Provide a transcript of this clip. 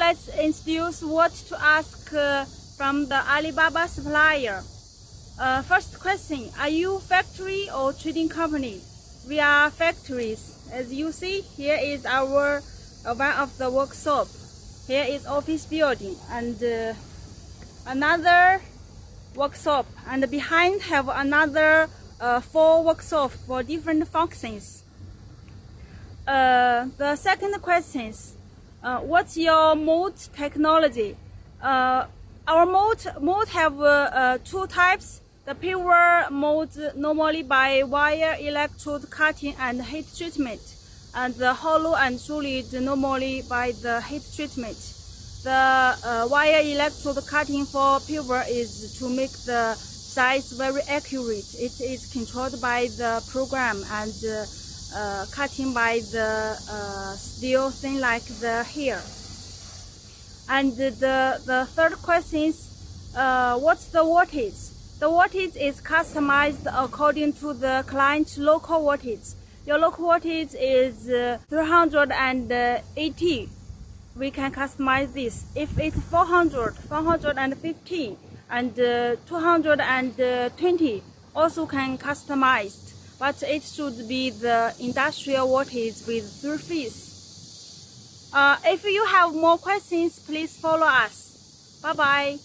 let's introduce what to ask from the Alibaba supplier. First question, are you factory or trading company? We are factories. As you see, here is our one of the workshop. Here is office building and another workshop, and behind have another 4 workshops for different functions. The second question is, what's your mold technology? Our mold have 2 types. The pure mold normally by wire electrode cutting and heat treatment, and the hollow and solid normally by the heat treatment. The wire electrode cutting for pure is to make the size very accurate. It is controlled by the program and cutting by the steel thin like the hair. And the third question is, what's the wattage? The wattage is customized according to the client's local wattage. Your local wattage is 380. We can customize this. If it's 400, 450, and 220, also can customize. But it should be the industrial wattage with 3 phase. If you have more questions, please follow us. Bye bye.